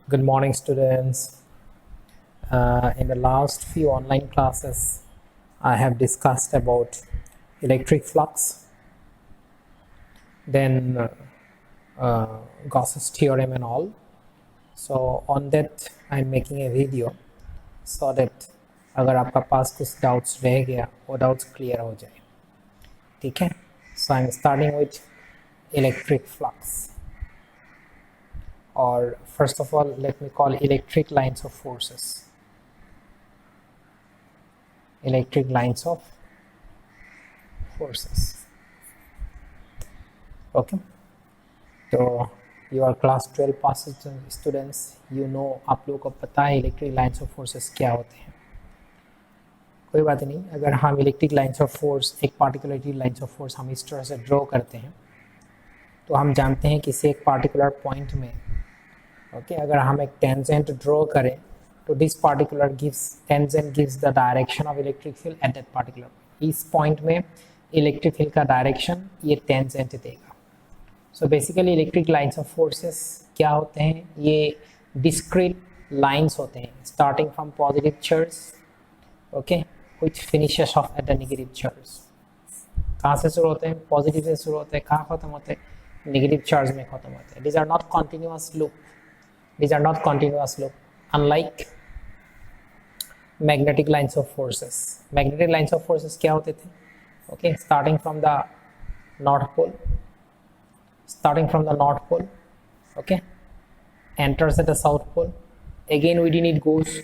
Good morning, students. In the last few online classes, I have discussed about electric flux, then Gauss's theorem and all. So on that, I'm making a video so that अगर आपका पास कुछ doubts रह गया वो doubts clear हो जाए. ठीक है? So I'm starting with electric flux. Or first of all, let me call electric lines of forces. Electric lines of forces. Okay, तो you are class 12 pass students, you know आप लोगों को पता है इलेक्ट्रिक लाइन्स ऑफ फोर्सेस क्या होते हैं. कोई बात नहीं, अगर हम इलेक्ट्रिक लाइन्स ऑफ फोर्स एक पार्टिकुलर लाइन्स ऑफ फोर्स हम इस तरह से ड्रॉ करते हैं तो हम जानते हैं किसी एक पार्टिकुलर पॉइंट में ओके अगर हम एक टेंजेंट ड्रॉ करें तो this particular tangent gives the direction of electric field at that particular. इस पॉइंट में इलेक्ट्रिक फील्ड का डायरेक्शन ये टेंजेंट देगा. So basically electric lines of forces क्या होते हैं? ये डिस्क्रीट लाइन्स होते हैं starting from positive charge okay which finishes of at the negative charge. कहाँ से शुरू होते हैं? पॉजिटिव से शुरू होते हैं. कहाँ खत्म होते हैं? नेगेटिव चार्ज में खत्म होते हैं. These are not continuous loop. These are not continuous loop, unlike magnetic lines of forces. Magnetic lines of forces क्या होते थे? Okay, starting from the north pole, okay, enters at the south pole. Again, within it goes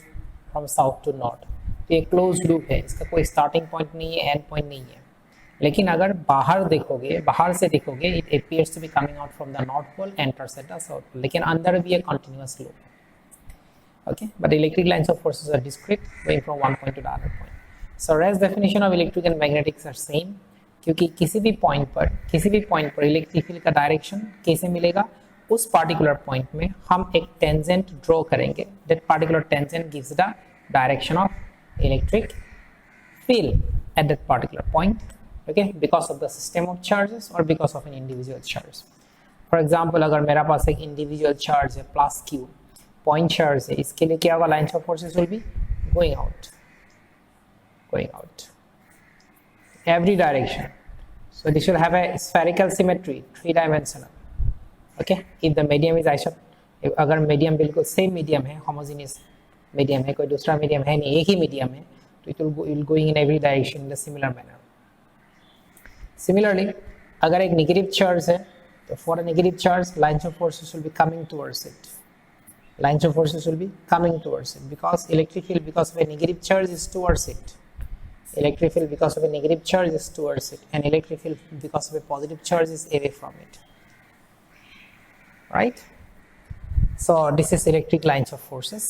from south to north. तो ये closed loop है, इसका कोई starting point नहीं है, end point नहीं है. लेकिन अगर बाहर से देखोगे it appears to be coming out from the north pole, enters at the south pole. लेकिन अंदर भी एक continuous loop है. Okay, but electric lines of forces are discrete, going from one point to the other point. So Ray's definition of electric and magnetics are same, क्योंकि किसी भी point पर electric field का डायरेक्शन कैसे मिलेगा? उस particular point में हम एक टेंजेंट ड्रॉ करेंगे. That particular tangent gives the direction of electric field at that particular point, okay, because of the system of charges or because of an individual charge. For example, अगर मेरा पास एक individual charge है plus q, point charge है, इसके लिए क्या होगा? lines of forces will be going out every direction. So this will have a spherical symmetry, 3-dimensional. Okay, if the medium is अगर मीडियम बिल्कुल सेम मीडियम है, homogeneous medium है, कोई दूसरा मीडियम है नहीं, एक ही मीडियम है, तो it will going in every direction in the similar manner. Similarly, अगर एक नेगेटिव चार्ज है तो for a negative charge lines of forces will be coming towards it. Lines of forces will be coming towards it because electric field because of a negative charge is towards it. Electric field because of a negative charge is towards it, and electric field because of a positive charge is away from it. Right? So this is electric lines of forces.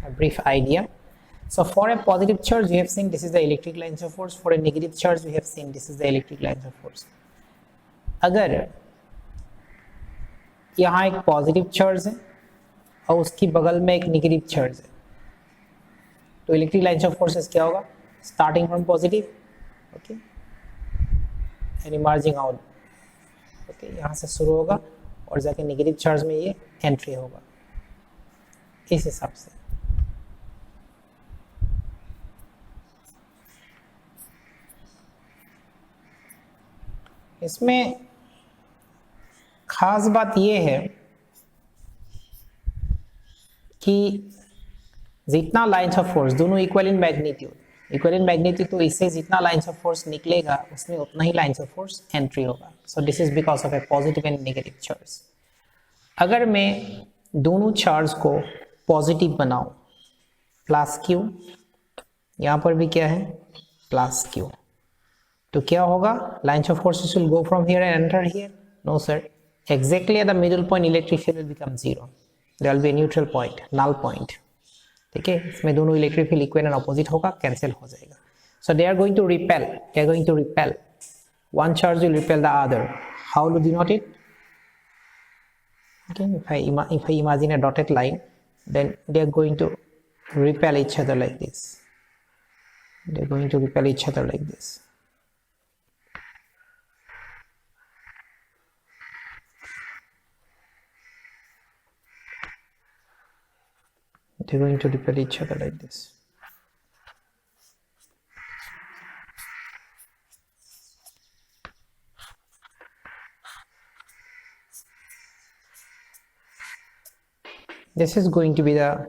A brief idea. So for a positive charge, we have seen this is the electric lines of force. For a negative charge, we have seen this is the electric lines of force. अगर यहाँ एक positive charge है और उसकी बगल में एक negative charge है तो इलेक्ट्रिक लाइन्स ऑफ फोर्सेस क्या होगा? Starting from positive okay and emerging out okay यहाँ से शुरू होगा और जाके नेगेटिव चार्ज में ये एंट्री होगा. इस हिसाब से इसमें खास बात यह है कि जितना लाइन्स ऑफ फोर्स दोनों इक्वल इन मैग्नीट्यूड तो इससे जितना लाइन्स ऑफ फोर्स निकलेगा उसमें उतना ही लाइन्स ऑफ फोर्स एंट्री होगा. सो this is because of A positive and negative charge. अगर मैं दोनों चार्ज को पॉजिटिव बनाऊं प्लस क्यू, यहाँ पर भी क्या है प्लस क्यू, तो क्या होगा? lines of forces will go from here and enter here? No sir, exactly at the middle point electric field will become zero. There will be a neutral point, null point. ठीक है, इसमें दोनों electric field equal and opposite होगा, cancel हो जाएगा. So they are going to repel, one charge will repel the other. How to denote it? Okay, if I imagine a dotted line, then they are going to repel each other like this. they're going to repel each other like this. This is going to be the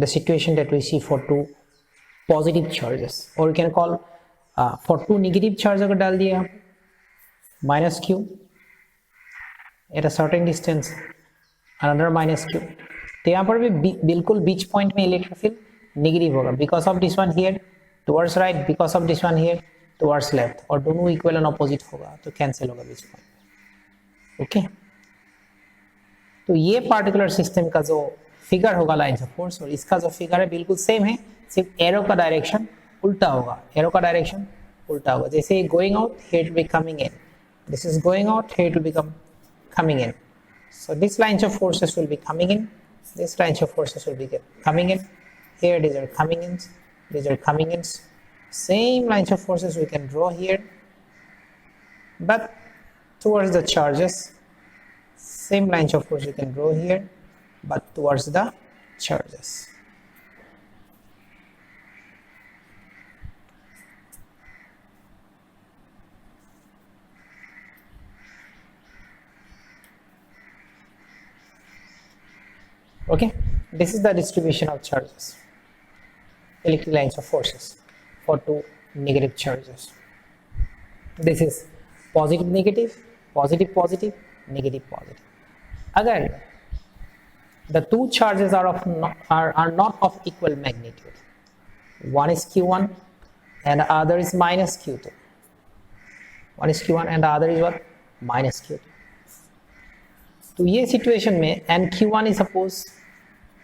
situation that we see for two positive charges, or you can call for two negative charge अगर डाल दिया minus q at a certain distance, another minus q, तो यहाँ पर भी बिल्कुल बीच point में electric field negative होगा because of this one here towards right, because of this one here towards left, और दोनों इक्वल एंड अपोजिट होगा तो कैंसिल होगा बीच पॉइंट पे. ओके, तो ये पार्टिकुलर सिस्टम का जो फिगर होगा लाइन्स ऑफ फोर्स, और इसका जो फिगर है बिल्कुल सेम है, सिर्फ एरो का डायरेक्शन उल्टा होगा. एरो का डायरेक्शन उल्टा होगा. जैसे going out, here to be coming in. This is going out, here to become coming in. So this lines of forces will be coming in. This lines of forces will be coming in. Here these are coming in. These are coming in. Same lines of forces we can draw here, but towards the charges. Same lines of force you can draw here, but towards the charges. Okay, this is the distribution of charges, electric lines of forces for two negative charges. This is positive negative, positive positive, negative positive. Agar the two charges are not of equal magnitude, one is q1 and the other is minus q2. One is q1 and the other is what? Minus q2. तो ये situation में and q1 is suppose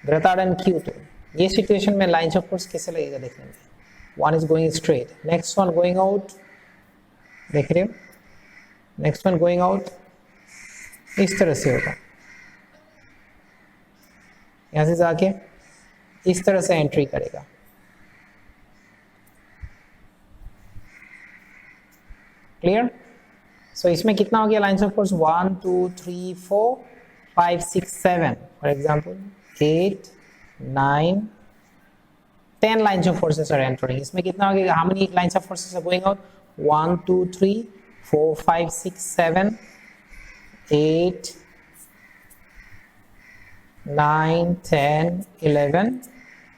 greater than q2, ये situation में lines of force कैसे लगेगा देख लेंगे. One is going straight, next one going out, देख रहे हो, नेक्स्ट वन गोइंग आउट, इस तरह से होगा. यहां से जाके इस तरह से एंट्री करेगा. क्लियर? सो इसमें कितना हो गया lines of force? 1 2 3 4 5 6 7, for example 8 9 10 lines of forces are entering. इसमें कितना हो गया? How many lines of forces are going out? 1 2 3 4 5 6 7 8 9 10 11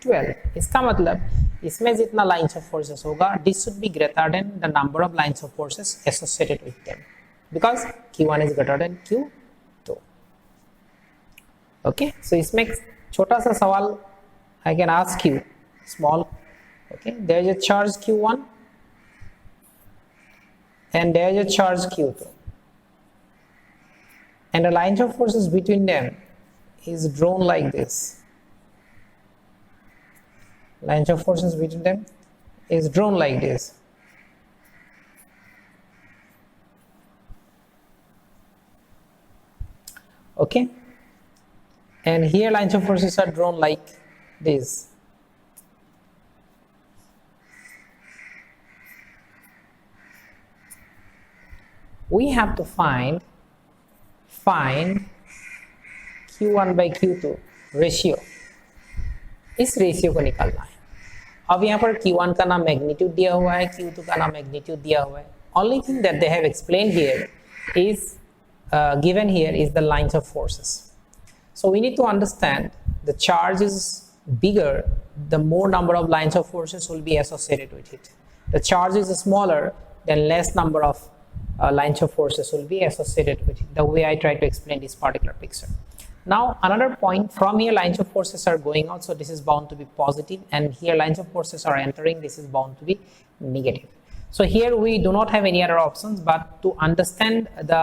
12. इसका मतलब इसमें जितना lines of forces होगा, this should be greater than the number of lines of forces associated with them, because Q1 is greater than Q2. Okay, so इसमें छोटा सा सवाल I can ask you, small. Okay, there is a charge Q1 and there is a charge Q2, and the lines of forces between them is drawn like this. Lines of forces between them is drawn like this. Okay, and here lines of forces are drawn like this. We have to find Q1 by Q2 ratio. इस ratio को निकालना है. अब यहाँ पर Q1 का नाम magnitude दिया हुआ है, Q2 का नाम मैग्नीट्यूड दिया हुआ है. Only thing that they have explained here is given here is the lines of forces. So we need to understand the charge is bigger, the more number of lines of forces will be associated with it. The charge is smaller, then less number of lines of forces will be associated with it. The way I try to explain this particular picture. Now another point, from here lines of forces are going out, so this is bound to be positive, and here lines of forces are entering, this is bound to be negative. So here we do not have any other options but to understand the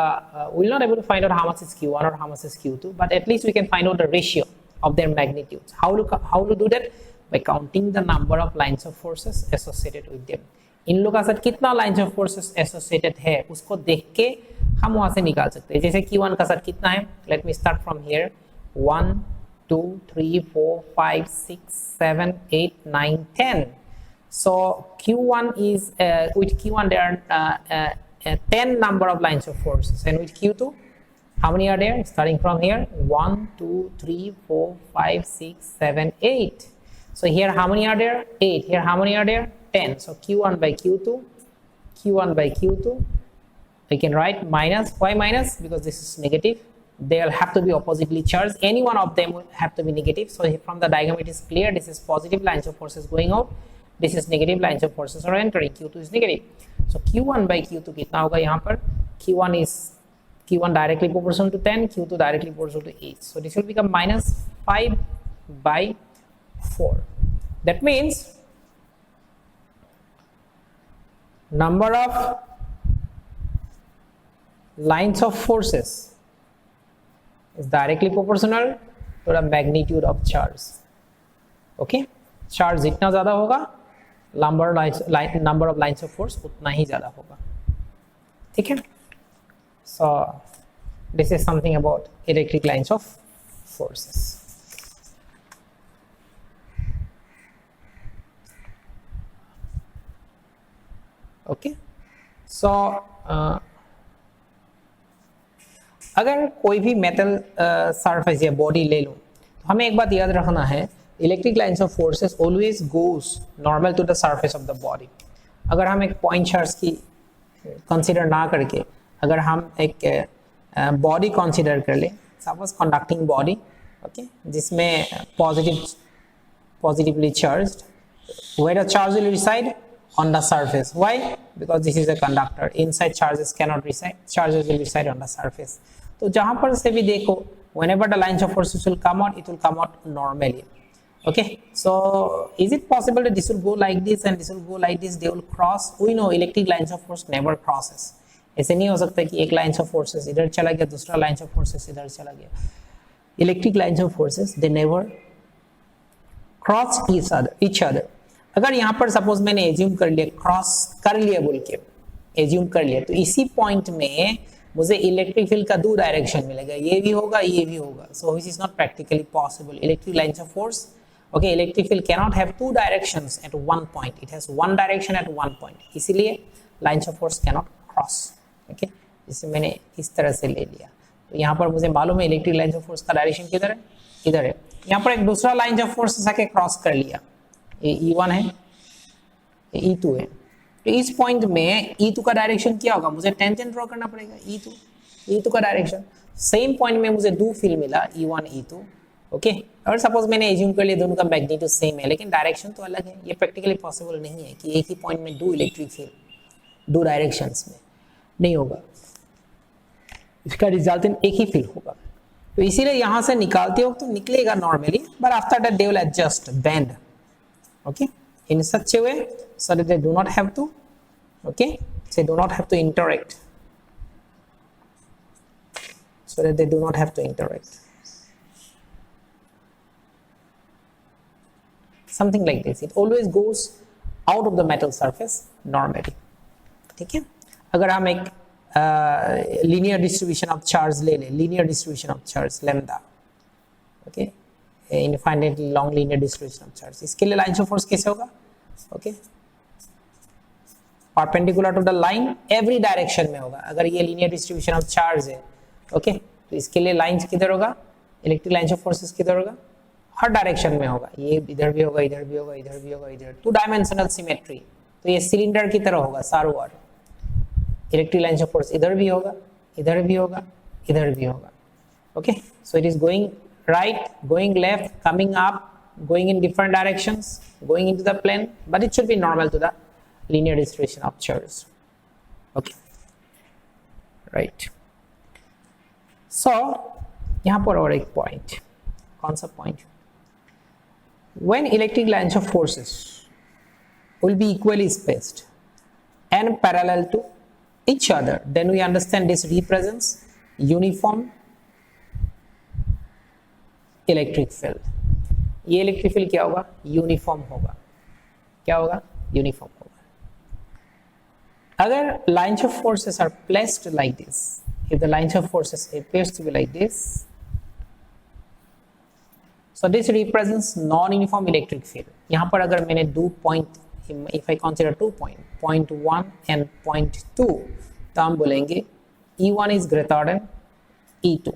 we'll not able to find out how much is Q1 or how much is Q2, but at least we can find out the ratio of their magnitudes. How to do that? By counting the number of lines of forces associated with them. इन लोग का साथ कितना lines of forces associated है उसको देख के हम वहां से निकाल सकते हैं. जैसे Q1 का साथ कितना है, let me start from here. 1 2 3 4 5 6 7 8 9 10. So Q1 is with Q1 there are 10 number of lines of forces, and with Q2 How many are there? Starting from here, 1, 2, 3, 4, 5, 6, 7, 8. So here how many are there? 8. Here how many are there? 10. So Q1 by Q2, Q1 by Q2, we can write minus. Why minus? Because this is negative. They'll have to be oppositely charged. Any one of them will have to be negative. So from the diagram it is clear, this is positive lines of forces going out, this is negative lines of forces are entering. Q2 is negative. So Q1 by Q2 कितना होगा यहाँ पर? Q1 directly proportional to 10, Q2 directly proportional to 8. So this will become minus 5 by 4. That means number of lines of forces is directly proportional to the magnitude of charge. Okay, charge जितना ज़्यादा होगा, number of lines of force उतना ही ज़्यादा होगा. ठीक है? So this is something about electric lines of forces. Okay, so अगर कोई भी मेटल सरफेस या बॉडी ले लो तो हमें एक बात याद रखना है, electric lines of forces always goes normal to the surface of the body. अगर हम एक पॉइंट चार्ज की कंसीडर ना करके अगर हम एक बॉडी कंसीडर कर ले, सपोज कंडक्टिंग बॉडी, ओके, जिसमें positively charged, where the charge will reside on the surface. Why? Because this is a conductor. Inside charges cannot reside. Charges will reside on the surface. तो जहाँ पर से भी देखो, whenever the lines of forces will come out, it will come out normally. Okay. So is it possible that this will go like this and this will go like this? They will cross. We know electric lines of force never crosses. ऐसे नहीं हो सकता कि एक lines of forces इधर चला गया, दूसरा lines of forces इधर चला गया. Electric lines of forces they never cross each other. अगर यहाँ पर सपोज मैंने एज्यूम कर लिया, क्रॉस कर लिया बोल के एज्यूम कर लिया, तो इसी पॉइंट में मुझे इलेक्ट्रिक फील्ड का दो डायरेक्शन मिलेगा, ये भी होगा ये भी होगा. So which is not practically possible. Electric lines of force, okay, electric field can not have two directions at one point, it has one direction at one point. इसीलिए lines of force can not cross. Okay, जिसे मैंने इस तरह से ले लिया. तो यहाँ पर मुझे मालूम है इलेक्ट्रिक लाइंस ऑफ फोर्स का डायरेक्शन किधर है, इधर है. यहाँ पर एक दूसरा लाइन ऑफ फोर्स आके क्रॉस कर लिया, ये E1 है, ये E2 है. तो इस पॉइंट में E2 का डायरेक्शन क्या होगा, मुझे टेंजेंट ड्रॉ करना पड़ेगा. E2 का डायरेक्शन सेम पॉइंट में मुझे दो फील्ड मिला, E1 E2. ओके, और सपोज मैंने एज्यूम कर लिया दोनों का मैग्नीट्यूड सेम है, लेकिन डायरेक्शन तो अलग है. ये प्रैक्टिकली पॉसिबल नहीं है कि एक ही पॉइंट में दो इलेक्ट्रिक फील्ड दो डायरेक्शंस में नहीं होगा. इसका रिजल्टेंट एक ही फील्ड होगा. तो इसीलिए यहाँ से निकालते हो तो निकलेगा normally, but after that they will adjust bend, okay, in such a way so that they do not have to, okay, they do not have to interact, so that they do not have to interact, something like this. It always goes out of the metal surface normally. ठीक है, अगर हम एक linear distribution of charge ले लें, linear distribution of charge lambda, okay, infinitely long linear distribution of charge, इसके लिए lines of force कैसे होगा, okay, perpendicular to the line every direction में होगा. अगर ये linear distribution of charge है, okay, तो इसके लिए lines किधर होगा, electric lines of forces किधर होगा, हर डायरेक्शन में होगा. ये इधर भी होगा, इधर भी होगा, इधर भी होगा, इधर. टू डायमेंशनल सिमेट्री, तो ये सिलेंडर की तरह होगा सारोवर. इलेक्ट्रिक लाइंस ऑफ फोर्स इधर भी होगा, इधर भी होगा, इधर भी होगा. Okay, so it is going right, going left, coming up, going in different directions, going into the plane, but it should be normal to the linear distribution of charge. Okay, right. So यहाँ पर और एक point, कौन सा point? When electric lines of forces will be equally spaced and parallel to each other, then we understand this represents uniform electric field. ये electric field क्या होगा, uniform होगा. क्या होगा, यूनिफॉर्म होगा. अगर lines of forces are placed like this, if the lines of forces appears to be like this, so this represents non uniform electric field. यहाँ पर अगर मैंने दो point, if I consider 2 point 1 and point 2, तो हम बोलेंगे E1 is greater than E2.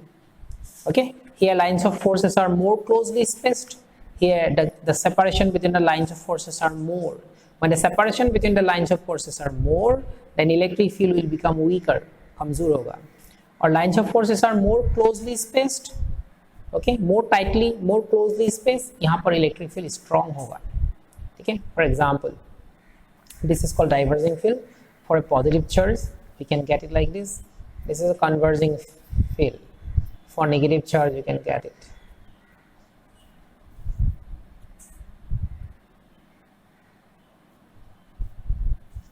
Okay, here lines of forces are more closely spaced. Here the separation between the lines of forces are more. When the separation between the lines of forces are more, then electric field will become weaker, कमजोर होगा. और lines of forces are more closely spaced. Okay, more tightly, more closely spaced, यहाँ पर electric field strong होगा. ठीक है. For example, this is called diverging field. For a positive charge, we can get it like this. This is a converging field. For negative charge, you can get it.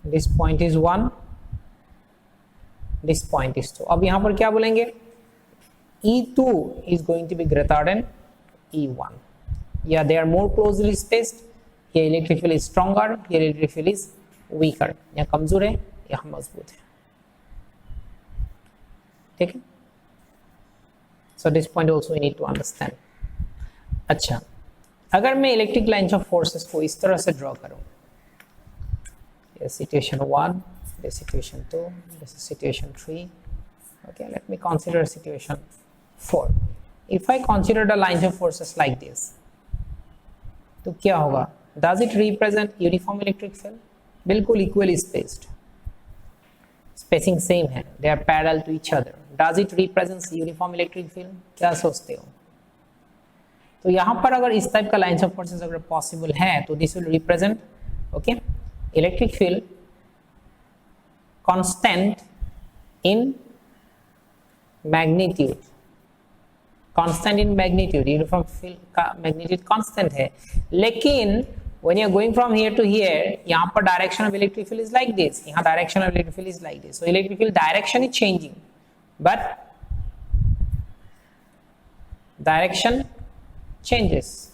This point is 1. This point is 2. अब यहाँ पर क्या बोलेंगे? E2 is going to be greater than E1. Yeah, they are more closely spaced. Here electric field is stronger. Here electric field is weaker. यहाँ कमजोर है, यहाँ मजबूत है. ठीक है. So this point also we need to understand. अच्छा, अगर मैं इलेक्ट्रिक लाइन्स ऑफ फोर्सेस को इस तरह से ड्रॉ करूं, ये situation 1, this situation 2, this is situation 3. Okay, let me consider situation 4. If I consider the lines of forces like this, तो क्या होगा? Does it represent uniform electric field? बिल्कुल equally spaced. Spacing same है. They are parallel to each other. Does it represent uniform electric field? क्या सोचते हो? तो यहाँ पर अगर इस टाइप का lines of forces अगर possible है, तो this will represent, okay, electric field constant in magnitude. Constant in magnitude. Uniform field का magnitude constant है. लेकिन when you are going from here to here, यहाँ पर direction of electric field is like this. यहाँ direction of electric field is like this. So electric field direction is changing, but direction changes.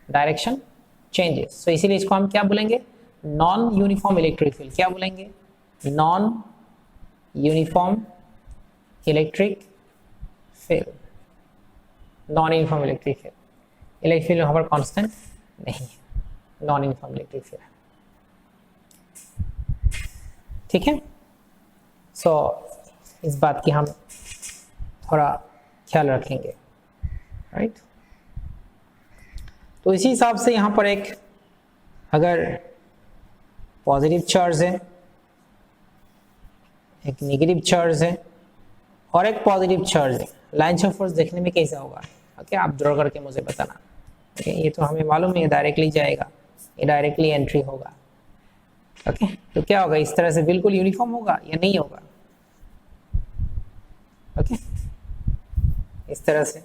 Direction changes. So इसीलिए इसको हम क्या बोलेंगे? Non-uniform electric field. क्या बोलेंगे? Non-uniform electric field. Non-uniform electric field. Electric field यहाँ पर कांस्टेंट नहीं है, नॉन यूनिफॉर्म इलेक्ट्रिक फील्ड. ठीक है. सो इस बात की हम थोड़ा ख्याल रखेंगे, राइट. तो इसी हिसाब से यहाँ पर एक अगर पॉजिटिव चार्ज है, एक नेगेटिव चार्ज है और एक पॉजिटिव चार्ज है, लाइन्स ऑफ फोर्स देखने में कैसा होगा? ओके, आप ड्रॉ करके मुझे बताना. ओके, ये तो हमें मालूम है डायरेक्टली जाएगा, ये डायरेक्टली एंट्री होगा. ओके, तो क्या होगा? इस तरह से बिल्कुल यूनिफॉर्म होगा या नहीं होगा? ओके, इस तरह से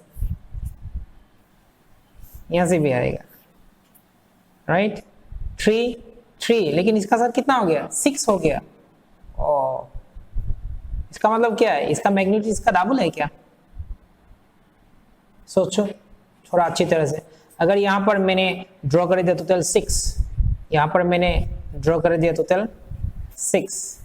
यहां से भी आएगा, राइट. 3, लेकिन इसका साथ कितना हो गया? 6 हो गया. ओ, इसका मतलब क्या है? इसका मैग्नीट्यूड इसका डबल है क्या? सोचो थोड़ा अच्छी तरह से. अगर यहाँ पर मैंने ड्रॉ कर दिया टोटल 6, यहाँ पर मैंने ड्रॉ कर दिया टोटल 6.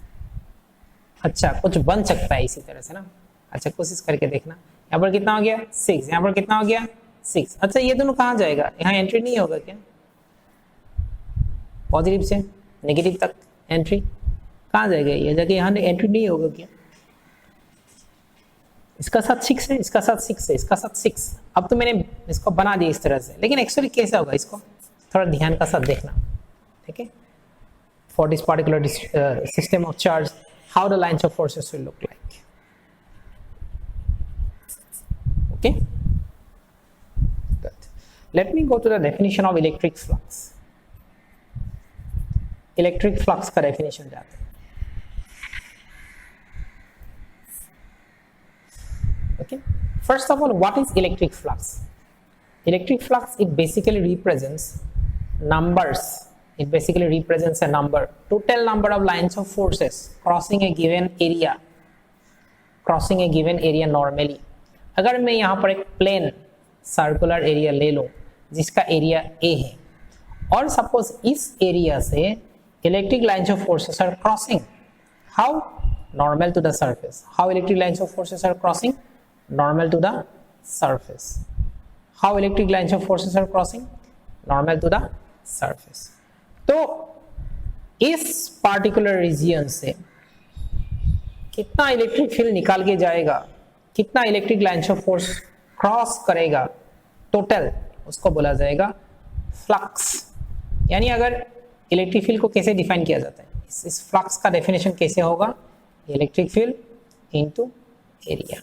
अच्छा, कुछ बन सकता है इसी तरह से ना. अच्छा, कोशिश करके देखना. यहाँ पर कितना हो गया? 6. यहाँ पर कितना हो गया? 6. अच्छा, ये दोनों कहाँ जाएगा? यहाँ एंट्री नहीं होगा क्या? पॉजिटिव से नेगेटिव तक एंट्री कहाँ जाएगा? ये जगह यहाँ एंट्री नहीं होगा क्या? इसका साथ 6 है, इसका साथ 6 है, इसका साथ 6. अब तो मैंने इसको बना दिया इस तरह से, लेकिन एक्चुअली कैसा होगा इसको थोड़ा ध्यान का साथ देखना. ठीक है. For this particular system of charge, how the lines of forces will look like. Okay, let me go to the definition of electric flux. Electric flux का डेफिनेशन जाते हैं. Okay, first of all, what is electric flux? Electric flux, it basically represents numbers. It basically represents a number, total number of lines of forces crossing a given area, normally. अगर मैं यहाँ पर एक plane circular area ले लूँ जिसका area A है, और सपोज इस एरिया से electric lines of forces are crossing, how? Normal to the surface. How electric lines of forces are crossing? Normal to the surface. How electric lines of forces are crossing? Normal to the surface. तो इस particular region से कितना electric field निकाल के जाएगा, कितना electric lines of force cross करेगा total, उसको बोला जाएगा फ्लक्स। यानी अगर इलेक्ट्रिक फील्ड को कैसे डिफाइन किया जाता है, इस फ्लक्स का डेफिनेशन कैसे होगा, electric field into area,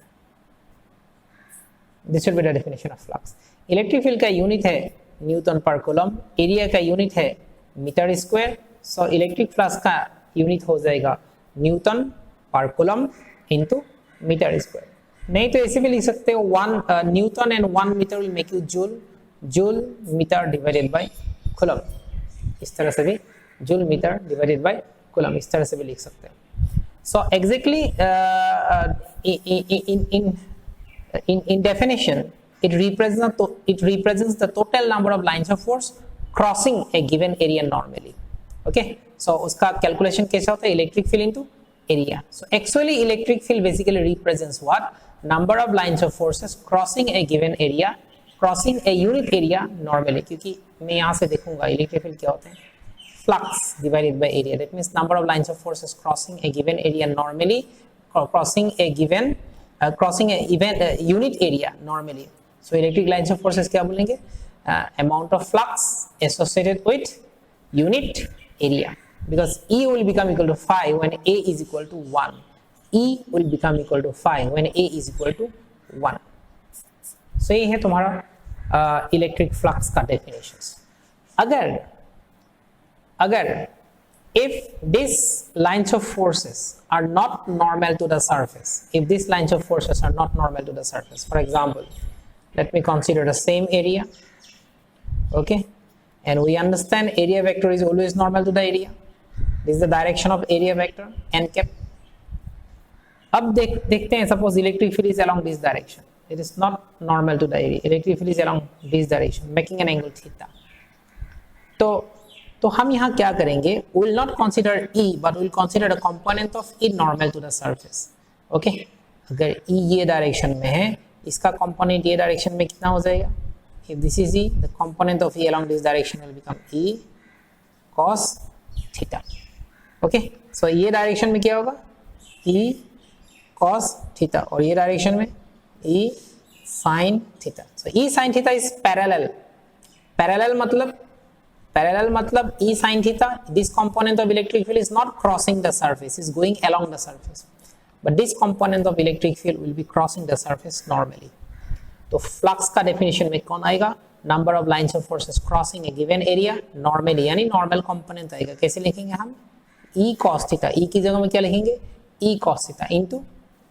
this will be the definition of flux. Electric field का यूनिट है न्यूटन पर कूलम, एरिया का यूनिट है metre square, so electric flux का यूनिट हो जाएगा Newton per coulomb into metre square. नहीं तो ऐसे भी लिख सकते हो 1 newton and 1 metre will make you joule, joule metre divided by coulomb, इस तरह से भी joule metre divided by coulomb, इस तरह से भी लिख सकते हैं। So exactly in definition it represents the total number of lines of force crossing a given area normally. Okay, so उसका calculation कैसा होता है, electric field into area. So actually electric field basically represents what, number of lines of forces crossing a given area, crossing a unit area normally, क्योंकि मैं यहाँ से देखूंगा electric field क्या होते हैं, flux divided by area, that means number of lines of forces crossing a given area normally, crossing a given crossing a unit area normally. So electric lines of forces क्या बोलेंगे, amount of flux associated with unit area, because E will become equal to phi when A is equal to 1. E will become equal to phi when A is equal to 1. So ये है तुम्हारा electric flux का definitions. अगर if these lines of forces are not normal to the surface, if these lines of forces are not normal to the surface, for example, let me consider the same area, okay, and we understand area vector is always normal to the area, this is the direction of area vector n cap. अब देखते हैं, suppose electric field is along this direction, it is not normal to the area, electric field is along this direction making an angle theta. तो हम यहाँ क्या करेंगे, we will not consider E but we will consider the component of E normal to the surface. Okay, अगर E ये direction में है, इसका कंपोनेंट ये डायरेक्शन में कितना हो जाएगा, if this is E, the component of E along this direction will become E cos theta. Okay, so ये डायरेक्शन में क्या होगा, E cos theta, और ये डायरेक्शन में E sin theta. So E sin theta is parallel. Parallel मतलब E sin theta, this component of electric field is not crossing the surface, is going along the surface, but this component of electric field will be crossing the surface normally. तो flux का definition में कौन आएगा, number of lines of forces crossing A given area normally, यानी normal component आएगा। कैसे लिखेंगे हम, E cos theta, E की जगह में क्या लिखेंगे, E cos theta into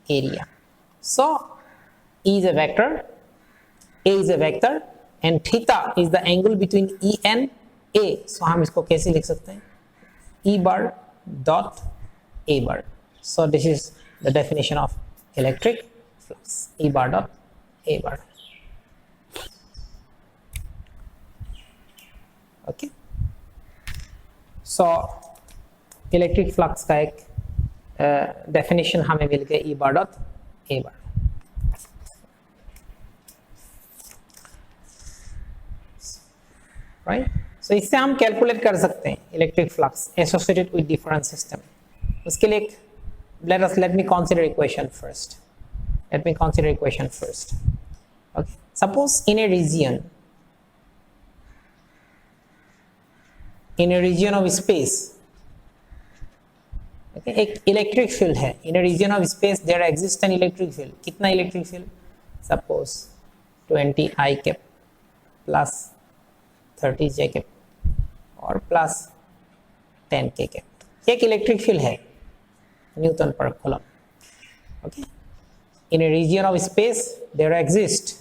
area. So E is a vector, A is a vector and theta is the angle between E and A. So हम इसको कैसे लिख सकते हैं, E bar dot A bar. So this is the definition of electric flux, E bar dot A bar. Okay, so electric flux का एक definition हमें मिल गया, E bar dot A bar. Right, so इससे हम कैलकुलेट कर सकते हैं electric flux associated with different system. उसके लिए let me consider equation first. Okay, suppose in a region of space, okay, एक इलेक्ट्रिक फील्ड है, in a region of space there exists an electric field. कितना electric field, suppose 20 I cap plus 30 J cap और plus 10 K cap, एक electric field है newton per coulomb. Okay, in a region of space there exist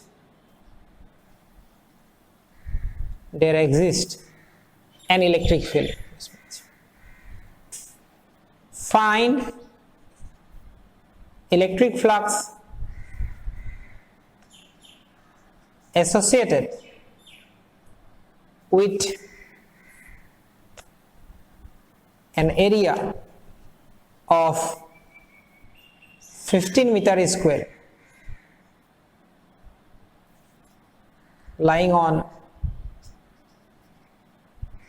an electric field. Find electric flux associated with an area of 15 meter square lying on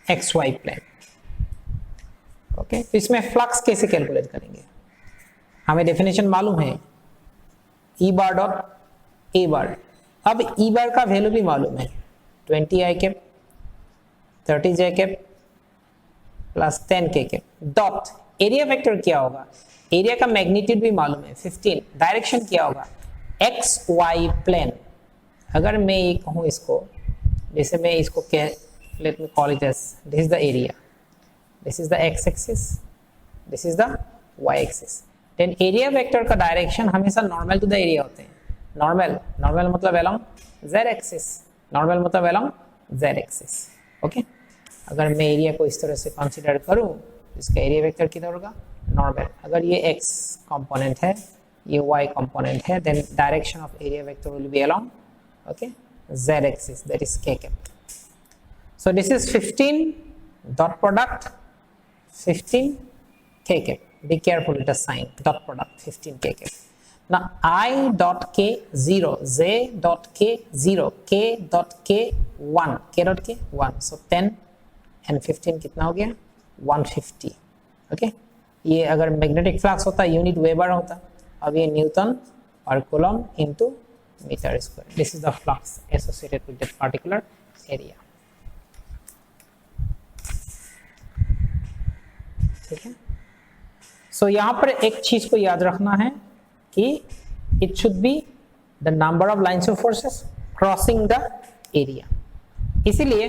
XY plane. Okay, तो इसमें flux कैसे calculate करेंगे, हमें definition मालूम है ई bar dot A बार। अब ई बार का value भी मालूम है 20 आई कैप 30 जे कैप प्लस 10 के कैप डॉट एरिया वेक्टर क्या होगा, एरिया का मैग्नीट्यूड भी मालूम है 15, डायरेक्शन क्या होगा एक्स वाई प्लेन। अगर मैं ये कहूँ इसको, जैसे मैं इसको कह, let me call it as this is the area, this is the x axis, this is the y axis, then area vector का डायरेक्शन हमेशा नॉर्मल टू द एरिया होते हैं। नॉर्मल मतलब अलोंग जेड एक्सिस, नॉर्मल मतलब along z axis. Okay, अगर मैं area को इस तरह से कंसीडर करूं, इसका एरिया वेक्टर किधर होगा नॉर्मल। अगर ये एक्स कंपोनेंट है, ये वाई कंपोनेंट है, then direction of area vector will be along okay Z axis, that is K cap. So this is 15 dot product 15 k cap. Be careful with the sign dot product 15 k cap. Now I dot k 0, j dot k 0, k dot k 1, k dot k 1. So 10 and 15 कितना हो गया 150. Okay, ये अगर magnetic flux होता unit weber होता, अब ये newton और coulomb into metre square. This is the flux associated with that particular area. ठीक है, सो यहाँ पर एक चीज को याद रखना है कि it should be the number of lines of forces crossing the area. इसीलिए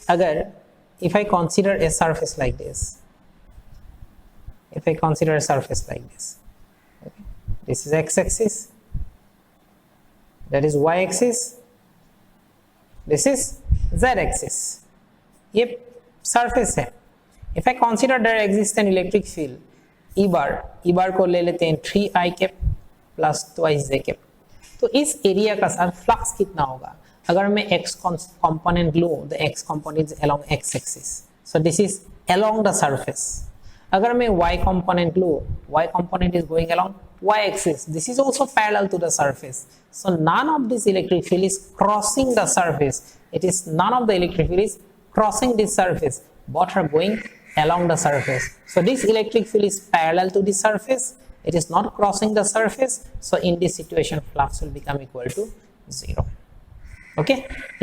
अगर if I consider a surface like this, if I consider a surface like this, okay, this is x axis, that is y axis, this is z axis, ये surface है। if I consider there exists an electric field E bar को ले लेते हैं 3i cap plus 2i j cap। तो इस area का sir flux कितना होगा, अगर मैं x component लूँ, the x component is along x axis, so this is along the surface। अगर मैं y component लूँ, y component is going along y axis, this is also parallel to the surface, so none of this electric field is crossing the surface, it is none of the electric field is crossing this surface, both are going along the surface, so this electric field is parallel to the surface, it is not crossing the surface, so in this situation flux will become equal to 0। Okay,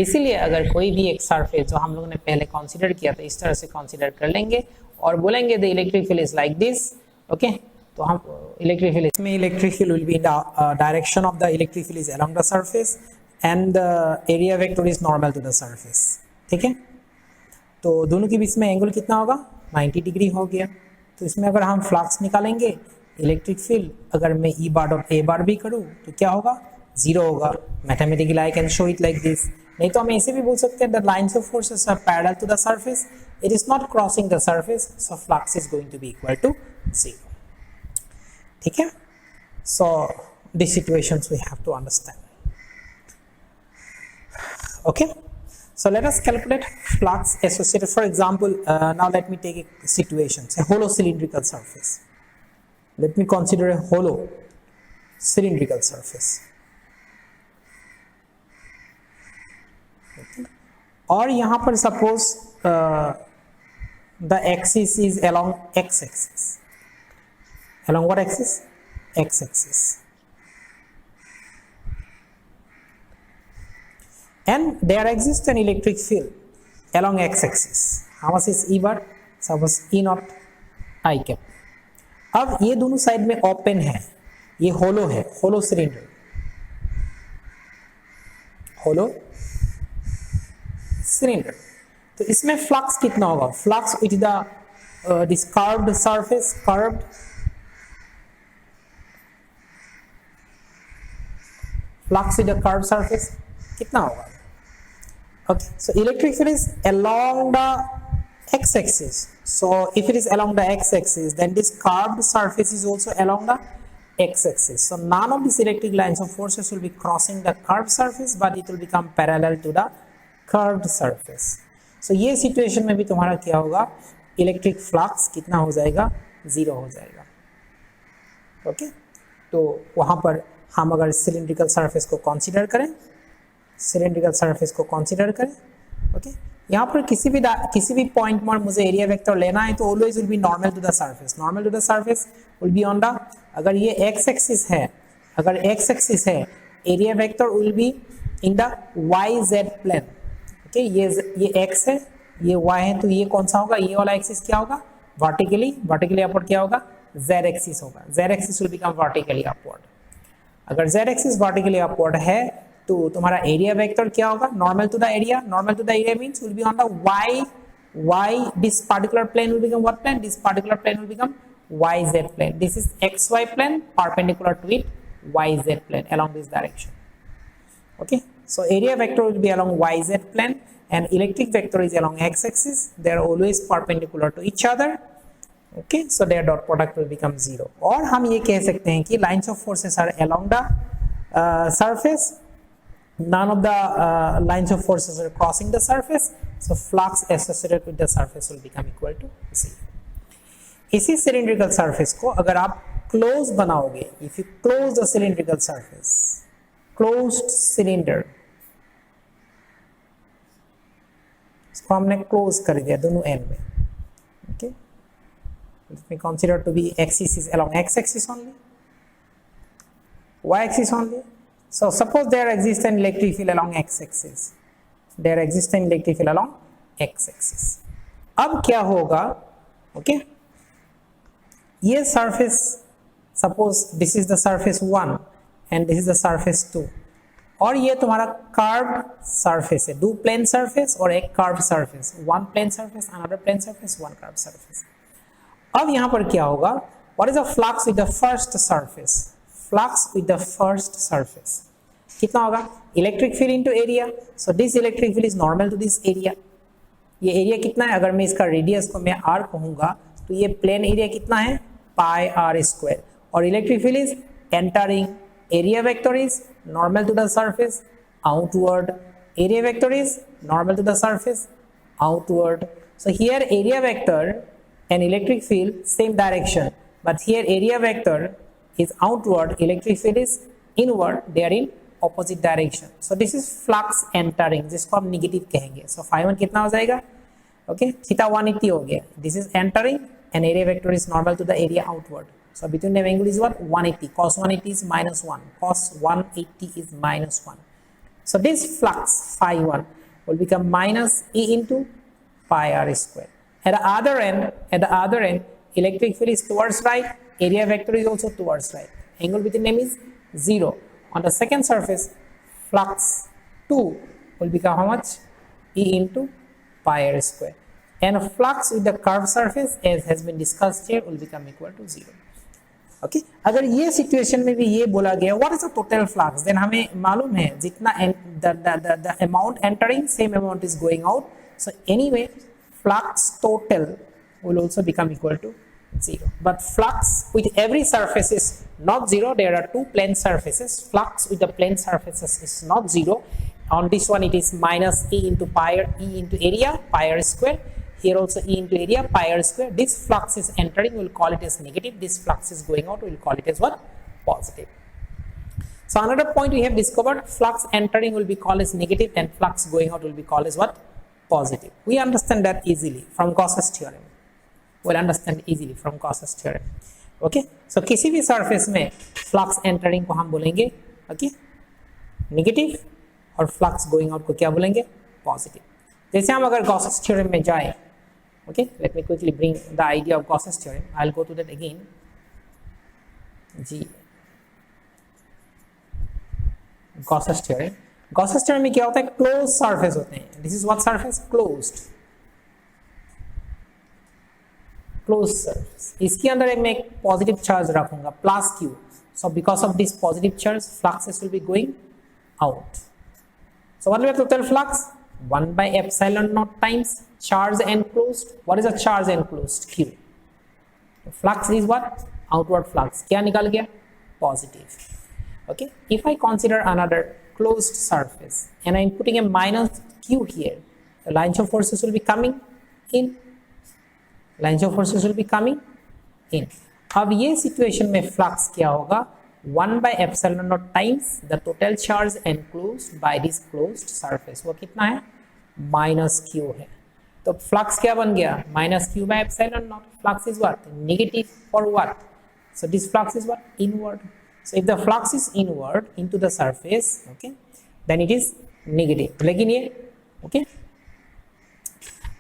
इसीलिए अगर कोई भी एक surface जो हम लोगों ने पहले कंसीडर किया था इस तरह से कंसीडर कर लेंगे और बोलेंगे the electric field is like this. Okay, तो हम इलेक्ट्रिक फील्ड, इसमें electric field will be in the direction of the electric field is along the surface and the area vector is normal to the surface. ठीक है, तो दोनों के बीच में angle कितना होगा 90 डिग्री हो गया। तो इसमें अगर हम फ्लक्स निकालेंगे इलेक्ट्रिक फील्ड, अगर मैं ई बार डॉट ए बार भी करूँ तो क्या होगा 0 होगा। Mathematically I can show it like this, नहीं तो हम ऐसे भी बोल सकते हैं the lines of forces are parallel to the surface, it is not crossing the surface, so flux is going to be equal to 0। ठीक है, so this situations we have to understand. Okay, so let us calculate flux associated, for example now let me take a situation, say hollow cylindrical surface, let me consider a hollow cylindrical surface, okay. और यहाँ पर suppose the axis is along x axis, along what axis, x axis, and there exists an electric field along x axis, how much is E bar, suppose E naught I cap। अब ये दोनों side में open है, ये होलो है, hollow cylinder, hollow cylinder, तो इसमें flux कितना होगा, flux with the this curved surface, curved flux with the curved surface कितना होगा। Okay, so electric field is along the x-axis. So if it is along the x-axis, then this curved surface is also along the x-axis. So none of these electric lines of forces will be crossing the curved surface, but it will become parallel to the curved surface. So ये situation में भी तुम्हारा क्या होगा, electric flux कितना हो जाएगा, 0 हो जाएगा। Okay, तो वहाँ पर हम अगर cylindrical surface को consider करें, सिलेंड्रिकल सरफेस को कंसीडर करें, ओके, यहाँ पर किसी भी पॉइंट पर मुझे एरिया वेक्टर लेना है तो always will be normal to the surface, normal to the surface will be on the अगर ये x एक्सिस है, अगर x एक्सिस है, area vector will be in the YZ plane. Okay, ये x है, ये y है, तो ये कौन सा होगा, ये वाला एक्सिस क्या होगा, वर्टिकली अपवर्ड क्या होगा, z एक्सिस होगा। z axis will become vertically upward. अगर z एक्सिस वर्टिकली अपवर्ड है तो तुम्हारा एरिया वेक्टर क्या होगा, normal to the area. Normal to the area means will be on the y this particular plane will become what plane, this particular plane will become yz plane. This is xy plane perpendicular to it, yz plane along this direction. Okay, so area vector will be along yz plane and electric vector is along x axis. They are always perpendicular to each other. Okay, so their dot product will become 0. और हम ये कह सकते हैं कि lines of forces are along the surface, none of the lines of forces are crossing the surface, so flux associated with the surface will become equal to 0. इसी cylindrical surface को अगर आप close बनाओगे, if you close the cylindrical surface, closed cylinder, इसको हमने close कर दिया दोनों end में। okay, let me consider to be axis is along x axis only, y axis only. So suppose there exists an electric field along x axis, there exists an electric field along x axis. अब क्या होगा, okay, ये surface, suppose this is the surface 1 and this is the surface 2, और ये तुम्हारा curved surface है, दो plane surface और एक curved surface, one plane surface, another plane surface, one curved surface. अब यहाँ पर क्या होगा, what is the flux with the first surface, flux with the first surface कितना होगा, electric field into area, so this electric field is normal to this area. ये area कितना है, अगर मैं इसका रेडियस को मैं r कहूँगा तो ये प्लेन एरिया कितना है, पाई r स्क्वायर, और electric field is entering, area vector is normal to the surface outward, area vector is normal to the surface outward. So here area vector and electric field same direction, but here area vector is outward, electric field is inward, they are in opposite direction. So this is flux entering, जिसको हम negative कहेंगे. So phi 1 कितना हो जाएगा, okay, theta 180 हो गया. This is entering and area vector is normal to the area outward. So between them angle is what, 180. Cos 180 is minus 1. Cos 180 is minus 1. So this flux phi 1 will become minus E into pi r square. At the other end, electric field is towards right, area vector is also towards right. Angle between them is 0. On the second surface, flux 2 will become how much? E into pi r square. And a flux with the curved surface, as has been discussed here, will become equal to 0. Okay? अगर ये situation में भी ये बोला गया, what is the total flux? Then हमें मालूम है जितना the amount entering, same amount is going out. So anyway, flux total will also become equal to 0. But flux with every surface is not 0. There are two plane surfaces. Flux with the plane surfaces is not 0. On this one it is minus E into pi r, E into area, pi r square. Here also E into area, pi r square. This flux is entering, we will call it as negative. This flux is going out, we will call it as what? Positive. So another point we have discovered, flux entering will be called as negative and flux going out will be called as what? Positive. We understand that easily from Gauss's theorem. We'll understand easily from Gauss's theorem. Okay? So किसी भी surface में flux entering को हम बोलेंगे, okay, negative, और flux going out को क्या बोलेंगे? Positive. जैसे हम अगर Gauss's theorem में जाए, okay, let me quickly bring the idea of Gauss's theorem. I'll go to that again. G. Gauss's theorem. Gauss's theorem में क्या होता है? Closed surface होते हैं. This is what surface? Closed. Closed surface. इसके अंदर मैं एक positive charge रखूंगा, plus Q. So because of this positive charge, fluxes will be going out. So what will be the total flux? 1 by epsilon naught times charge enclosed. What is a charge enclosed? Q. The flux is what? Outward flux. क्या निकल गया? Positive. Okay. If I consider another closed surface and I'm putting a minus Q here, the lines of forces will be coming in. Lines of forces will be coming in. अब ये situation में flux क्या होगा? 1 by epsilon naught times the total charge enclosed by this closed surface. वो कितना है? Minus Q है. तो flux क्या बन गया? Minus Q by epsilon naught. Flux is what? Negative for what? So this flux is what? Inward. So if the flux is inward into the surface, okay, then it is negative. लेकिन ये okay.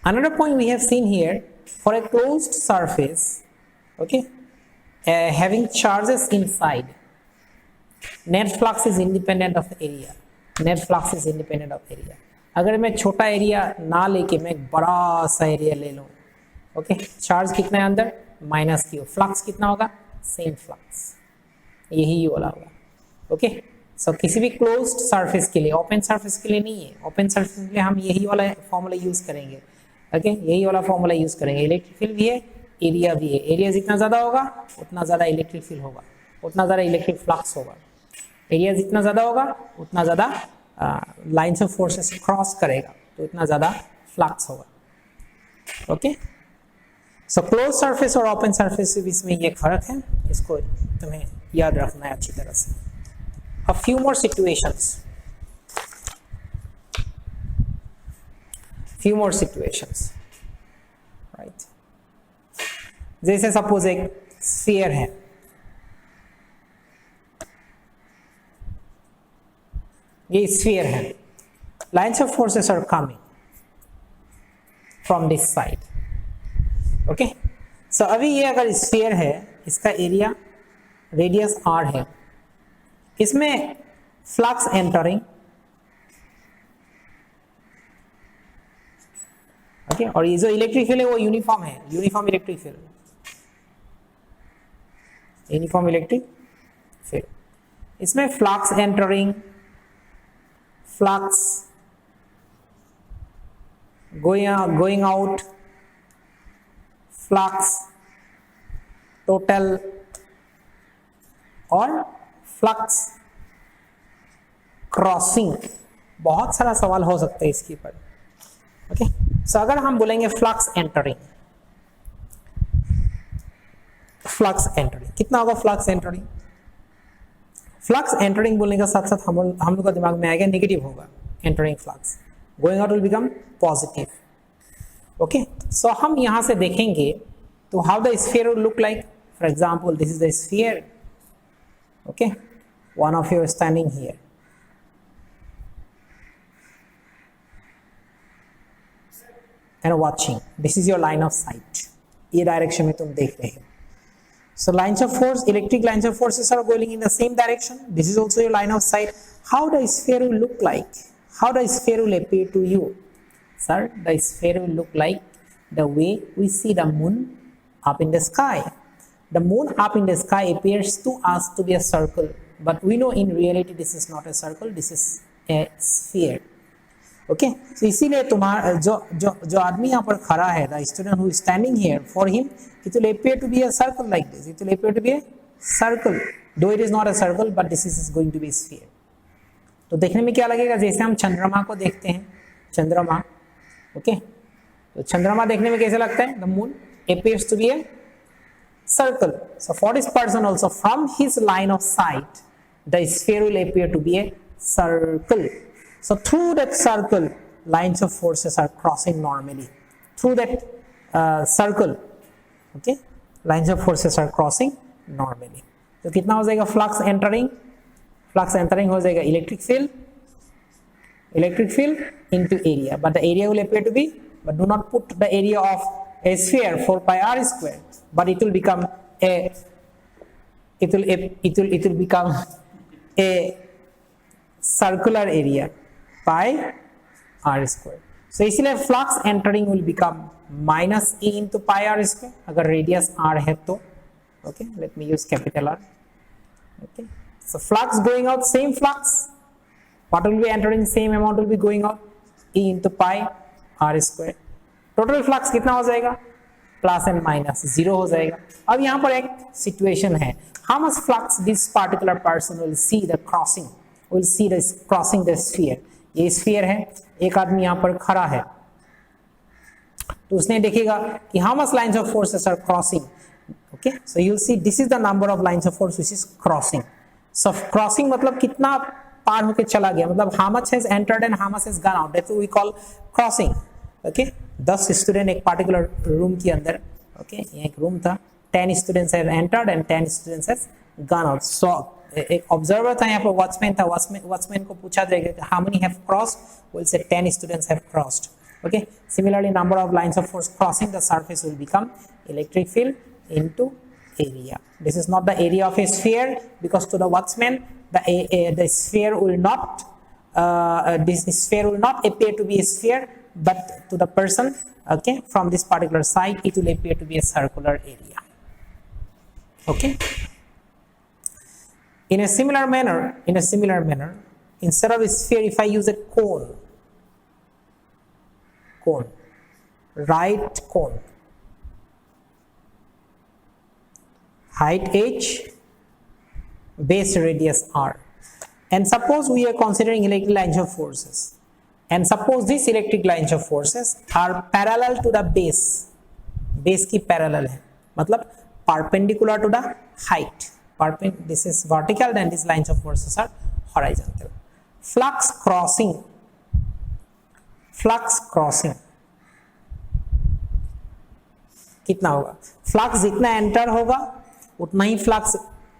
Another point we have seen here, for a closed surface, okay, having charges inside, net flux is independent of the area. Net flux is independent of area. अगर मैं छोटा area ना लेके मैं एक बड़ा सा एरिया ले लूँ, ओके, चार्ज कितना है अंदर? Minus Q. फ्लक्स कितना होगा? सेम फ्लक्स, यही वाला होगा. ओके, सो किसी भी क्लोज्ड सरफेस के लिए, ओपन सरफेस के लिए नहीं है. ओपन सरफेस के लिए हम यही वाला फॉर्मूला यूज करेंगे. ओके, यही वाला फॉर्मूला यूज करेंगे. इलेक्ट्रिक फील्ड भी है, एरिया भी है. एरिया जितना ज़्यादा होगा उतना ज़्यादा इलेक्ट्रिक फील्ड होगा, उतना ज़्यादा इलेक्ट्रिक फ्लक्स होगा. एरिया जितना ज़्यादा होगा उतना ज़्यादा लाइन्स ऑफ फोर्सेस क्रॉस करेगा, तो उतना ज़्यादा फ्लक्स होगा. ओके, सो क्लोज सरफेस और ओपन सरफेस के बीच में ये फर्क है, इसको तुम्हें याद रखना है अच्छी तरह से. A few more situations. Few more situations, right? जैसे सपोज एक स्फीयर है, ये स्फीयर है. Lines of forces are coming from this side. Okay, so अभी ये अगर स्फीयर है, इसका एरिया रेडियस r है, इसमें फ्लक्स एंटरिंग, ओके, और ये जो इलेक्ट्रिक फील्ड है वो यूनिफॉर्म है, uniform electric field, uniform electric field. इसमें flux entering, flux going out, flux total और फ्लक्स क्रॉसिंग. बहुत सारा सवाल हो सकता है इसके ऊपर. ओके, सो अगर हम बोलेंगे फ्लक्स एंटरिंग, फ्लक्स एंटरिंग कितना होगा? फ्लक्स एंटरिंग, फ्लक्स एंटरिंग बोलने का साथ साथ हम लोग का दिमाग में आएगा नेगेटिव होगा. Entering flux, going out will become positive. Okay, so हम यहां से देखेंगे तो how the sphere will look like. For example, this is the sphere. Okay, one of you is standing here. And watching. This is your line of sight. ये direction में तुम देख रहे हो. So lines of force, electric lines of forces are going in the same direction. This is also your line of sight. How the sphere will look like? How the sphere will appear to you? Sir, the sphere will look like the way we see the moon up in the sky. The moon up in the sky appears to us to be a circle, but we know in reality this is not a circle, this is a sphere. Okay, so इसीलिए तुम्हारा जो आदमी यहाँ पर खड़ा है, the student who is standing here, for him it will appear to be a circle like this. It will appear to be a circle, though it is not a circle, but this is going to be a sphere. तो देखने में क्या लगेगा? जैसे हम चंद्रमा को देखते हैं, चंद्रमा. ओके, तो चंद्रमा देखने में कैसे लगता है? The moon appears to be a circle. So for this person also, from his line of sight, the sphere will appear to be a circle. So through that circle, lines of forces are crossing normally. Through that circle, okay, lines of forces are crossing normally. तो कितना हो जाएगा? Flux entering, flux entering हो जाएगा electric field into area, but the area will appear to be, but do not put the area of a sphere 4 pi r square, but it will become a circular area pi r square. So इसलिए flux entering will become minus e into pi r square अगर radius r है तो. Okay, let me use capital R. Okay, so flux going out, same flux, what will be entering, same amount will be going out, e into pi r square. Total flux कितना हो जाएगा? Plus and minus 0 हो जाएगा. अब यहाँ पर एक situation है, how much flux this particular person will see the crossing, will see the crossing the sphere. ये स्फीयर है, एक आदमी यहाँ पर खड़ा है, तो उसने देखेगा कि how much lines of forces are crossing. Okay, so you will see this is the number of lines of force which is crossing. So crossing मतलब कितना पार होके चला गया, मतलब how much has entered and how much has gone out, that's what we call crossing. Okay, 10 student एक particular room के अंदर, ओके, ये एक रूम था, 10 students have entered and 10 students has gone out. So एक ऑब्जर्वर था यहाँ पर, वॉचमैन था, वॉचमैन को पूछा जाएगा how many have crossed, we'll say 10 students have crossed. Okay, similarly number of lines of force crossing the surface will become electric field into area. This is not the area of a sphere, because to the watchman the sphere will not this sphere will not appear to be a sphere, but to the person, okay, from this particular side it will appear to be a circular area. Okay, in a similar manner, instead of a sphere, if I use a cone, right cone, height h, base radius r, and suppose we are considering electric lines of forces, and suppose these electric lines of forces are parallel to the base की parallel है, मतलब perpendicular to the height, this is vertical, then these lines of forces are horizontal. Flux crossing कितना होगा? Flux जितना enter होगा उतना ही flux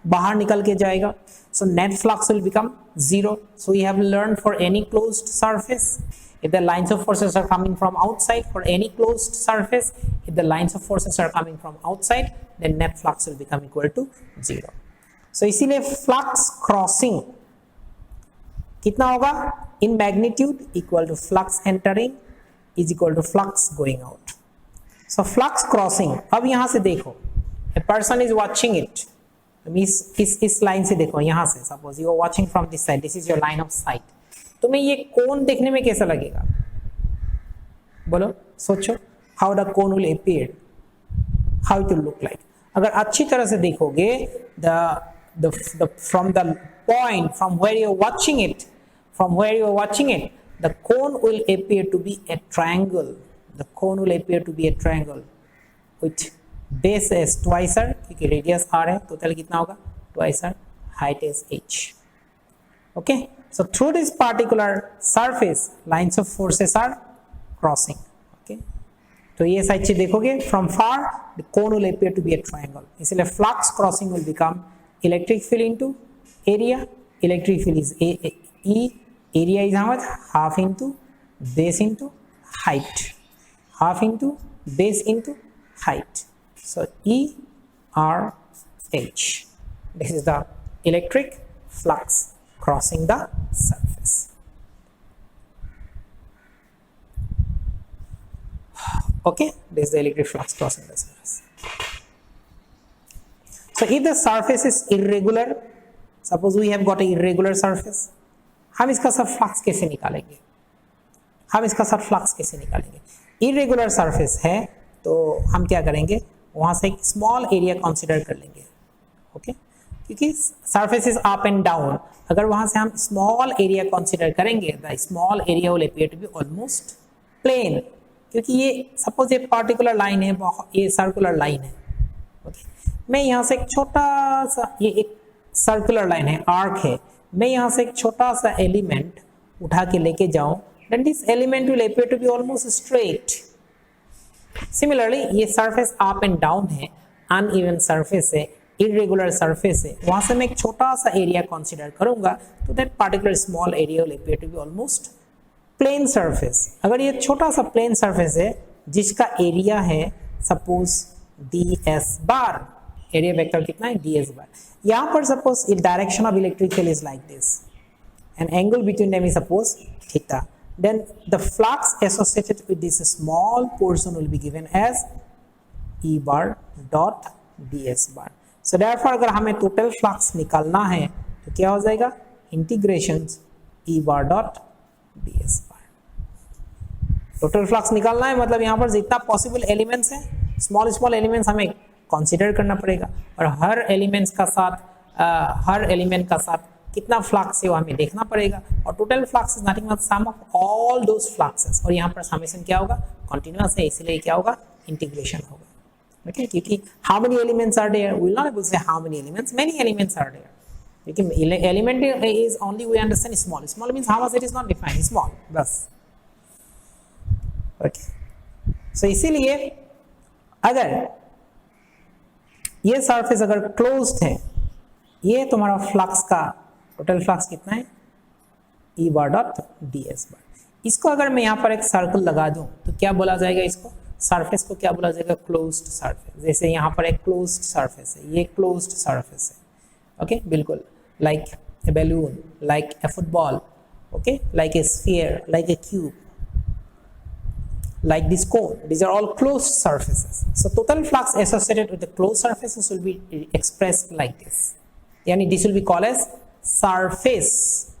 बाहर निकल के जाएगा. So net flux will become 0. So we have learned for any closed surface, if the lines of forces are coming from outside, for any closed surface, if the lines of forces are coming from outside, then net flux will become equal to 0. So इसीलिए flux crossing कितना होगा? In magnitude equal to flux entering is equal to flux going out. So flux crossing, अब यहाँ से देखो, a person is watching it. इस line से देखो, यहाँ से suppose you are watching from this side, this is your line of sight. तुम्हें ये कोन देखने में कैसा लगेगा? बोलो, सोचो, how the cone will appear, how it will look like. अगर अच्छी तरह से देखोगे, the from the point from where you are watching it, the cone will appear to be a triangle. The cone will appear to be a triangle with base as twice r, क्योंकि radius r है, total कितना होगा? Twice r, height is h. Okay, so through this particular surface, lines of forces are crossing. Okay, तो ये side से देखोगे, from far the cone will appear to be a triangle. इसलिए flux crossing will become electric field into area. Electric field is E, area is how much? Half into base into height. Half into base into height. So ERH. This is the electric flux crossing the surface. Okay, this is the electric flux crossing the surface. So if the surface is irregular, suppose we have got a irregular surface, हम इसका सब flux कैसे निकालेंगे? Irregular surface है तो हम क्या करेंगे, वहां से एक स्मॉल एरिया कंसीडर कर लेंगे. ओके, क्योंकि surface is up and down, अगर वहां से हम स्मॉल एरिया कंसीडर करेंगे, the small area will appear to be almost plane, क्योंकि ये सपोज एक पार्टिकुलर लाइन है, ये सर्कुलर लाइन है. ओके, मैं यहाँ से एक छोटा सा, ये एक सर्कुलर लाइन है, आर्क है, मैं यहाँ से एक छोटा सा एलिमेंट उठा के लेके जाऊं, then this element will appear to be almost straight. Similarly, ये surface up and down है, uneven surface है, irregular surface है, वहां से मैं एक छोटा सा एरिया कंसीडर करूंगा, तो that particular small area will appear to be almost plane surface. अगर ये छोटा सा plane surface है जिसका एरिया है suppose ds bar, area vector कितना है? ds bar. यहाँ पर suppose direction of electric field is like this, and angle between them is suppose theta. Then the flux associated with this small portion will be given as E bar dot ds bar. So therefore अगर हमें total flux निकालना है तो क्या हो जाएगा? Integration E bar dot ds bar. Total flux निकालना है मतलब यहाँ पर जितना पॉसिबल एलिमेंट्स हैं, स्मॉल एलिमेंट्स हमें कंसीडर करना पड़ेगा, और हर एलिमेंट का साथ कितना फ्लक्स है वो हमें देखना पड़ेगा, और total flux is nothing but sum of all those fluxes, और यहाँ पर समेशन क्या होगा? कंटीन्यूअस है, इसलिए क्या होगा? इंटीग्रेशन होगा. ओके, क्योंकि how many elements are there, we will not able to say how many elements, many elements are there. क्योंकि element is only we understand small means how much it is not defined, small बस. Okay, so इसीलिए अगर ये surface अगर closed है, ये तुम्हारा flux का टोटल फ्लक्स कितना है, ई बार डॉट डी एस बार। इसको अगर मैं यहाँ पर एक सर्कल लगा दूं तो क्या बोला जाएगा, इसको सरफेस को क्या बोला जाएगा, क्लोज्ड सरफेस। जैसे यहाँ पर एक क्लोज्ड सरफेस है, ये क्लोज्ड सरफेस है, ओके बिल्कुल, like a balloon, like a football, okay, like a sphere, like a cube, like this cone. These are all closed surfaces. So total flux associated with the closed surfaces will be expressed like this. Yani this will be called as surface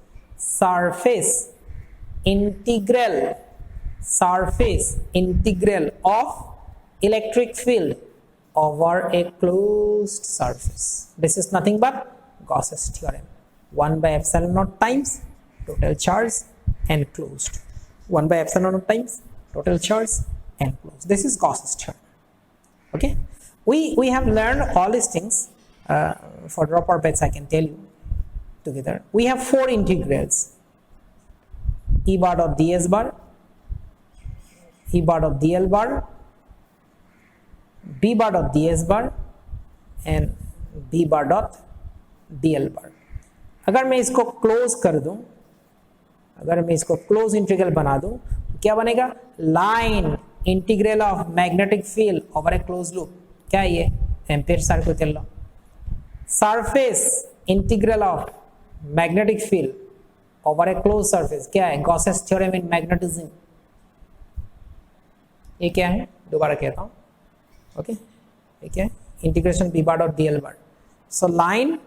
integral of electric field over a closed surface. This is nothing but Gauss's theorem. 1 by epsilon naught times total charge enclosed. 1 by epsilon naught times total charge enclosed. This is Gauss's theorem. Okay, we have learned all these things. For drop or bets I can tell you together. We have 4 integrals: E bar dot ds bar, E bar dot dl bar, B bar dot ds bar and B bar dot dl bar. अगर मैं इसको close कर दूं, अगर मैं इसको close integral बना दूं, क्या बनेगा, line integral of magnetic field over A close loop. क्या है ये, ampere circular law. Surface integral of magnetic field over A close surface, क्या है, गॉसेस थ्योरम इन मैग्नेटिज्म। ये क्या है, दोबारा कहता हूँ, ओके, ये क्या है, integration B bar dot dl bar. So line,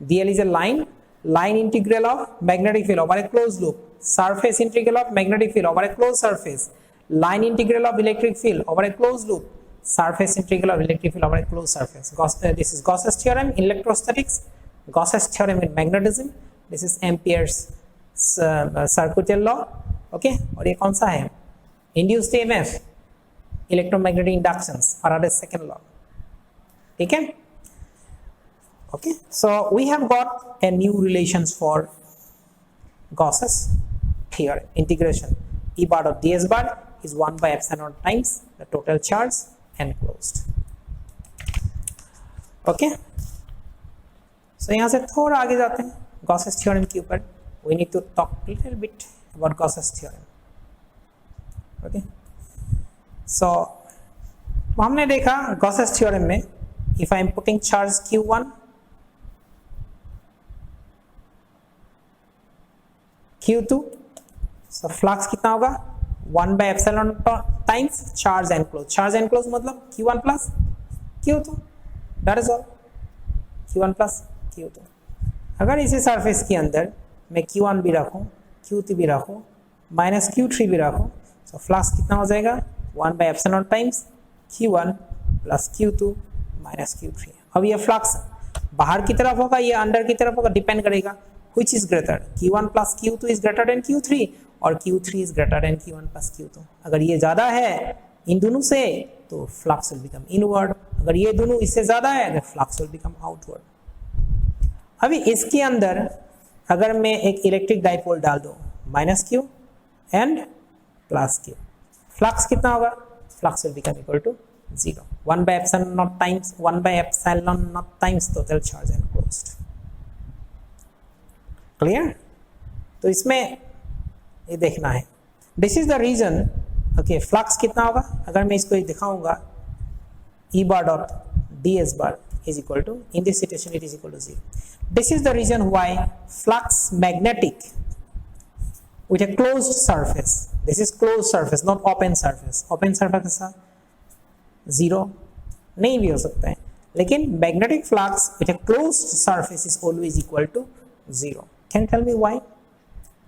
dl is a line integral of magnetic field over a closed loop, surface integral of magnetic field over a closed surface, line integral of electric field over a closed loop, surface integral of electric field over a closed surface. This is Gauss's theorem in electrostatics, Gauss's theorem in magnetism, this is Ampere's circular law, okay। और ये कौन सा है, induced EMF, electromagnetic inductions, Faraday's second law, ठीक है। Okay, so we have got a new relations for Gauss's theorem. Integration E bar of ds bar is 1 by epsilon times the total charge enclosed. Okay, so यहाँ से थोड़ा आगे जाते हैं Gauss's theorem के ऊपर. We need to talk a little bit about Gauss's theorem. Okay, so हमने देखा Gauss's theorem में if I am putting charge q1, q2, so flux कितना होगा, 1 by epsilon times charge enclosed. Charge enclosed मतलब q1 plus q2, that is all, q1 plus q2. अगर इसी surface के अंदर मैं q1 भी रखूं, q2 भी रखूं, माइनस q3 भी रखूं, तो फ्लक्स कितना हो जाएगा, 1 by epsilon times q1 plus q2 minus q3. अब ये फ्लक्स बाहर की तरफ होगा या अंदर की तरफ होगा, डिपेंड करेगा which is greater, q1 plus q2 is greater than q3 और q3 is greater than q1 plus q2. अगर ये ज़्यादा है इन दोनों से तो फ्लक्स will become inward, अगर ये दोनों इससे ज़्यादा है तो फ्लक्स will become outward. अभी इसके अंदर अगर मैं एक इलेक्ट्रिक डाइपोल डाल दूँ minus q and plus q, flux कितना होगा, flux will become equal to 0. 1 by epsilon naught times total charge enclosed. Clear, तो इसमें ये देखना है, this is the reason, okay, flux कितना होगा, अगर मैं इसको दिखाऊंगा E bar dot D S bar is equal to, in this situation it is equal to 0. This is the reason why flux magnetic with a closed surface, this is closed surface not open surface, open surface के साथ 0 नहीं भी हो सकता है, लेकिन magnetic flux with a closed surface is always equal to 0. Can you tell me why?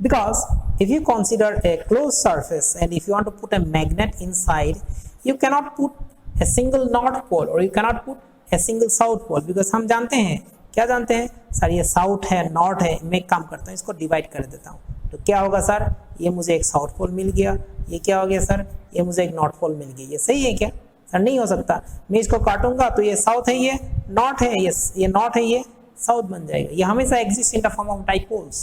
Because if you consider a closed surface and if you want to put a magnet inside, you cannot put a single north pole or you cannot put a single south pole, because हम जानते हैं, क्या जानते हैं sir, ये south है north है, मैं एक काम करता हूँ इसको डिवाइड कर देता हूँ, तो क्या होगा सर, ये मुझे एक साउथ पोल मिल गया, ये क्या हो गया सर, ये मुझे एक नॉर्थ पोल मिल गया, ये सही है क्या सर, नहीं हो सकता, मैं इसको काटूंगा तो ये साउथ है, ये नॉर्थ है, ये नॉर्थ है, ये साउथ बन जाएगा. ये हमेशा exist in the form of dipoles,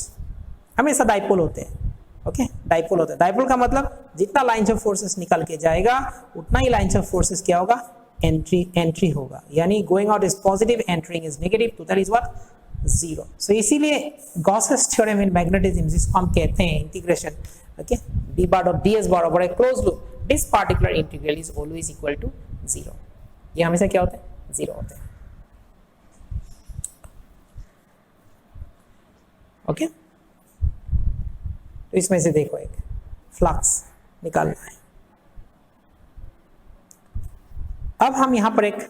हमेशा डाइपोल होते हैं. ओके, डाइपोल होता है. डाइपोल का मतलब जितना लाइंस ऑफ फोर्सेस निकल के जाएगा उतना ही लाइंस ऑफ फोर्सेस क्या होगा, एंट्री होगा, यानी going out is positive, entering is negative, तो दैट इज व्हाट, 0. सो इसीलिए गॉसेस थ्योरम इन मैग्नेटिज्म, जिसको हम कहते हैं integration, okay, d bar of ds bar over a closed loop, this particular integral is always equal to 0. ये हमेशा क्या होता है, 0 होता है. ओके, तो इसमें से देखो एक फ्लक्स निकालना है. अब हम यहां पर एक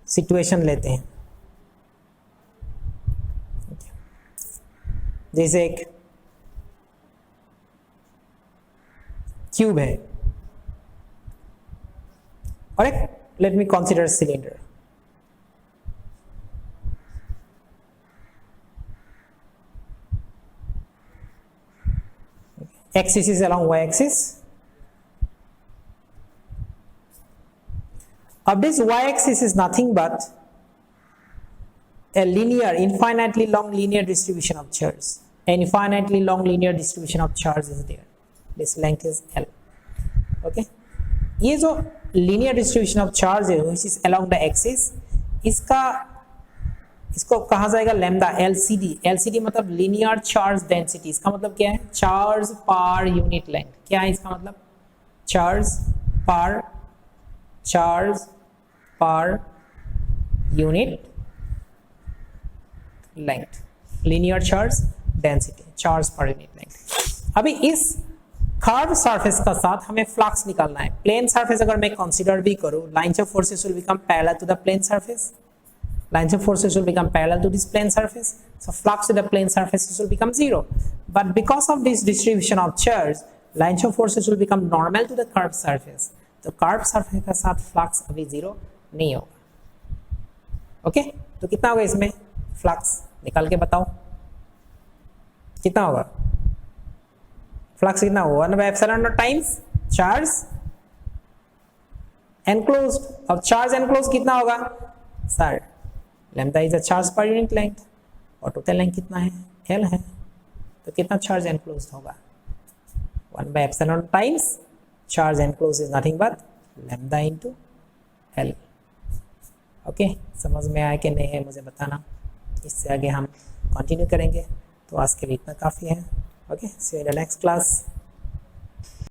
सिचुएशन लेते हैं, जैसे एक क्यूब है और एक, let me consider cylinder. Axis is along y axis. This y axis is nothing but a linear, infinitely long linear distribution of charge. An infinitely long linear distribution of charge is there. This length is L. Okay. ये जो linear distribution of charge है, which is along the axis, इसको कहा जाएगा lambda, LCD. LCD मतलब linear charge density. इसका मतलब क्या है, चार्ज पर यूनिट लेंथ. क्या है इसका मतलब, charge per unit length, linear charge density, charge per unit length. अभी इस कर्व सरफेस का साथ हमें फ्लक्स निकालना है. प्लेन सरफेस अगर मैं कंसीडर भी करूं, lines of forces will become parallel to the plane surface. Lines of forces will become parallel to this plane surface, so flux to the plane surfaces will become 0. But because of this distribution of charge, lines of forces will become normal to the curved surface. तो curved surface के साथ flux अभी 0 नहीं होगा. Okay, तो कितना होगा इसमें flux, निकाल के बताओ कितना होगा. flux कितना होगा, 1 by epsilon naught times charge enclosed. अब charge enclosed कितना होगा sir, lambda is a charge per unit length और टोटल लेंथ कितना है, L है. तो कितना चार्ज एनक्लोज्ड होगा, 1 by epsilon times charge enclosed is nothing but lambda into L. Okay, समझ में आया कि नहीं है मुझे बताना. इससे आगे हम कंटिन्यू करेंगे. तो आज के लिए इतना काफ़ी है. Okay, see you in the next class.